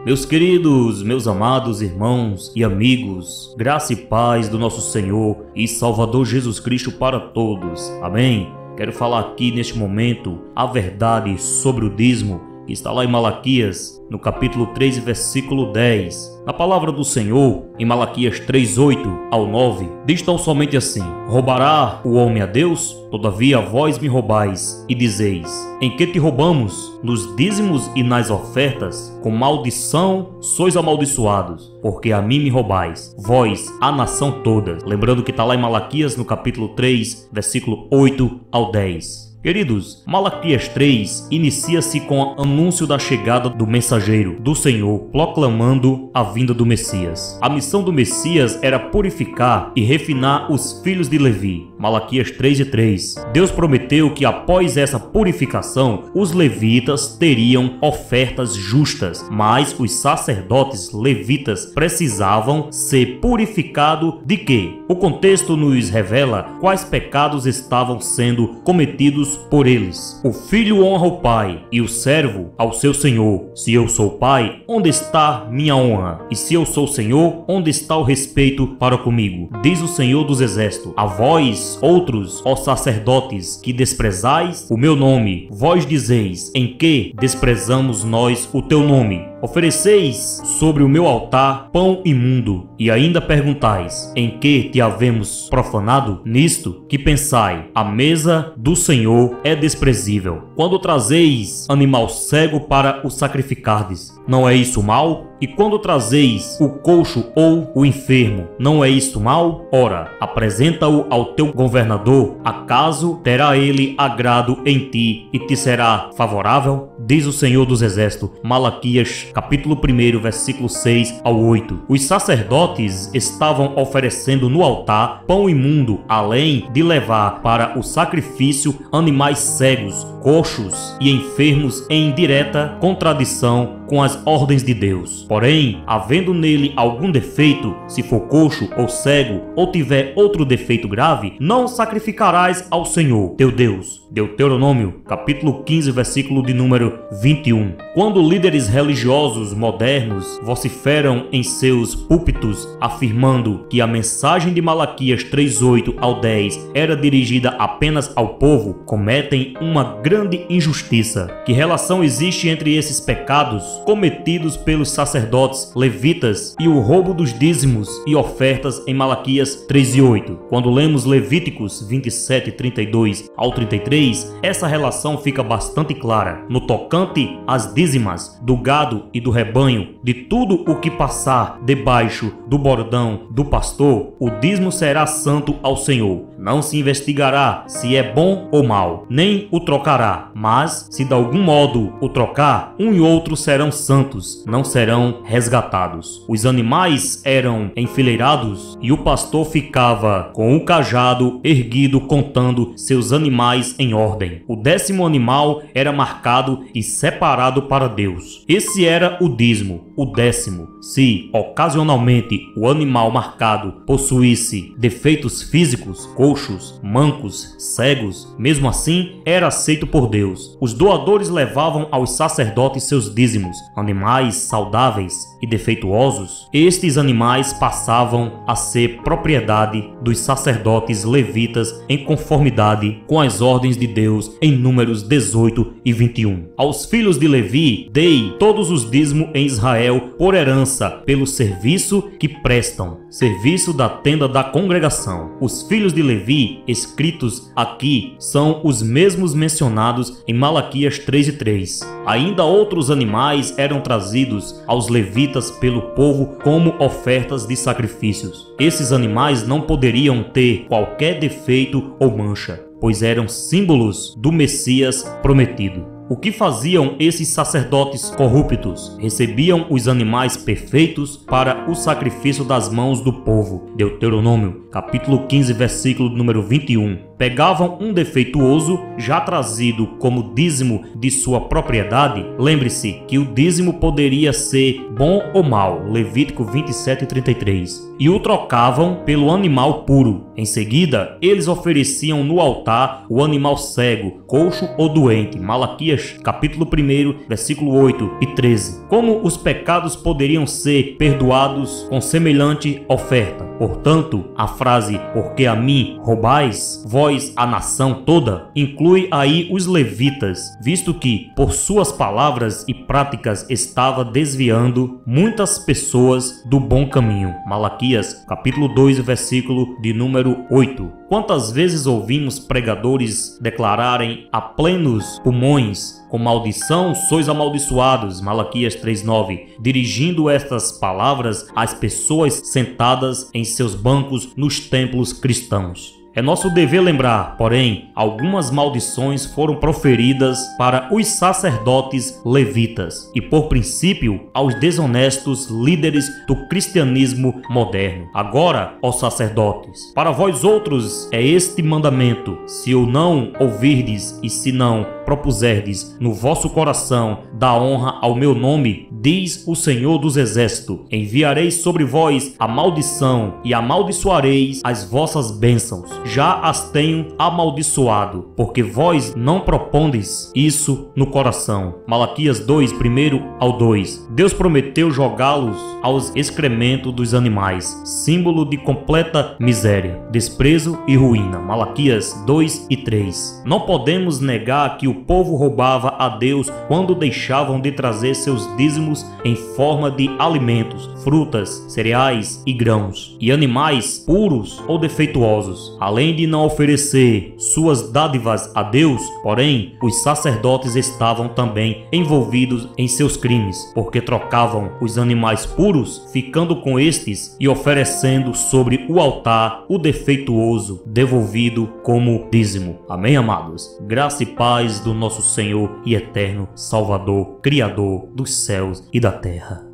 Meus queridos, meus amados irmãos e amigos, graça e paz do nosso Senhor e Salvador Jesus Cristo para todos. Amém? Quero falar aqui neste momento a verdade sobre o dízimo, que está lá em Malaquias, no capítulo 3, versículo 10. Na palavra do Senhor, em Malaquias 3, 8 ao 9, diz tão somente assim: Roubará o homem a Deus? Todavia vós me roubais, e dizeis: em que te roubamos? Nos dízimos e nas ofertas? Com maldição sois amaldiçoados, porque a mim me roubais, vós, a nação toda. Lembrando que está lá em Malaquias, no capítulo 3, versículo 8 ao 10. Queridos, Malaquias 3 inicia-se com o anúncio da chegada do mensageiro do Senhor, proclamando a vinda do Messias. A missão do Messias era purificar e refinar os filhos de Levi. Malaquias 3:3. Deus prometeu que após essa purificação, os levitas teriam ofertas justas, mas os sacerdotes levitas precisavam ser purificados de quê? O contexto nos revela quais pecados estavam sendo cometidos por eles. O filho honra o pai e o servo ao seu senhor. Se eu sou pai, onde está minha honra? E se eu sou senhor, onde está o respeito para comigo? Diz o Senhor dos Exércitos: a vós, outros, ó sacerdotes, que desprezais o meu nome, vós dizeis: em que desprezamos nós o teu nome? Ofereceis sobre o meu altar pão imundo, e ainda perguntais: em que te havemos profanado? Nisto que pensai: a mesa do Senhor é desprezível. Quando trazeis animal cego para o sacrificardes, não é isso mal? E quando trazeis o coxo ou o enfermo, não é isto mal? Ora, apresenta-o ao teu governador, acaso terá ele agrado em ti e te será favorável? Diz o Senhor dos Exércitos. Malaquias, capítulo 1, versículo 6 ao 8. Os sacerdotes estavam oferecendo no altar pão imundo, além de levar para o sacrifício animais cegos, coxos e enfermos, em direta contradição com as ordens de Deus. Porém, havendo nele algum defeito, se for coxo ou cego, ou tiver outro defeito grave, não sacrificarás ao Senhor teu Deus. Deuteronômio, capítulo 15, versículo de número 21. Quando líderes religiosos modernos vociferam em seus púlpitos afirmando que a mensagem de Malaquias 3:8 ao 10 era dirigida apenas ao povo, cometem uma grande injustiça. Que relação existe entre esses pecados cometidos pelos sacerdotes levitas e o roubo dos dízimos e ofertas em Malaquias 3:8? Quando lemos Levíticos 27, 32 ao 33, essa relação fica bastante clara. No tocante às dízimas do gado e do rebanho, de tudo o que passar debaixo do bordão do pastor, o dízimo será santo ao Senhor. Não se investigará se é bom ou mal, nem o trocará. Mas, se de algum modo o trocar, um e outro serão santos, não serão resgatados. Os animais eram enfileirados e o pastor ficava com o cajado erguido contando seus animais em ordem. O 10º animal era marcado e separado para Deus. Esse era o dízimo, o 10º. Se, ocasionalmente, o animal marcado possuísse defeitos físicos, coxos, mancos, cegos, mesmo assim era aceito por Deus. Os doadores levavam aos sacerdotes seus dízimos. Animais saudáveis e defeituosos, estes animais passavam a ser propriedade dos sacerdotes levitas em conformidade com as ordens de Deus em Números 18 e 21. Aos filhos de Levi dei todos os dízimos em Israel por herança pelo serviço que prestam, serviço da tenda da congregação. Os filhos de Levi, escritos aqui, são os mesmos mencionados em Malaquias 3:3. Ainda outros animais eram trazidos aos levitas pelo povo como ofertas de sacrifícios. Esses animais não poderiam ter qualquer defeito ou mancha, pois eram símbolos do Messias prometido. O que faziam esses sacerdotes corruptos? Recebiam os animais perfeitos para o sacrifício das mãos do povo. Deuteronômio, capítulo 15, versículo número 21. pegavam um defeituoso já trazido como dízimo de sua propriedade. Lembre-se que o dízimo poderia ser bom ou mau, Levítico 27:33, e o trocavam pelo animal puro. Em seguida, eles ofereciam no altar o animal cego, coxo ou doente, Malaquias capítulo 1, versículo 8 e 13. Como os pecados poderiam ser perdoados com semelhante oferta? Portanto, a frase "porque a mim roubais, vós a nação toda", inclui aí os levitas, visto que, por suas palavras e práticas, estava desviando muitas pessoas do bom caminho. Malaquias capítulo 2, versículo de número 8. Quantas vezes ouvimos pregadores declararem a plenos pulmões: "Com maldição sois amaldiçoados", Malaquias 3:9, dirigindo estas palavras às pessoas sentadas em seus bancos nos templos cristãos. É nosso dever lembrar, porém, algumas maldições foram proferidas para os sacerdotes levitas e, por princípio, aos desonestos líderes do cristianismo moderno. Agora, ó sacerdotes, para vós outros é este mandamento: se o não ouvirdes e se não propuserdes no vosso coração dar honra ao meu nome, diz o Senhor dos Exércitos, enviarei sobre vós a maldição e amaldiçoareis as vossas bênçãos. Já as tenho amaldiçoado, porque vós não propondes isso no coração. Malaquias 2, 1-2. Deus prometeu jogá-los aos excrementos dos animais, símbolo de completa miséria, desprezo e ruína. Malaquias 2 e 3. Não podemos negar que o povo roubava a Deus quando deixavam de trazer seus dízimos em forma de alimentos, frutas, cereais e grãos, e animais puros ou defeituosos. Além de não oferecer suas dádivas a Deus, porém, os sacerdotes estavam também envolvidos em seus crimes, porque trocavam os animais puros, ficando com estes e oferecendo sobre o altar o defeituoso, devolvido como dízimo. Amém, amados? Graça e paz do nosso Senhor e eterno Salvador, Criador dos céus e da terra.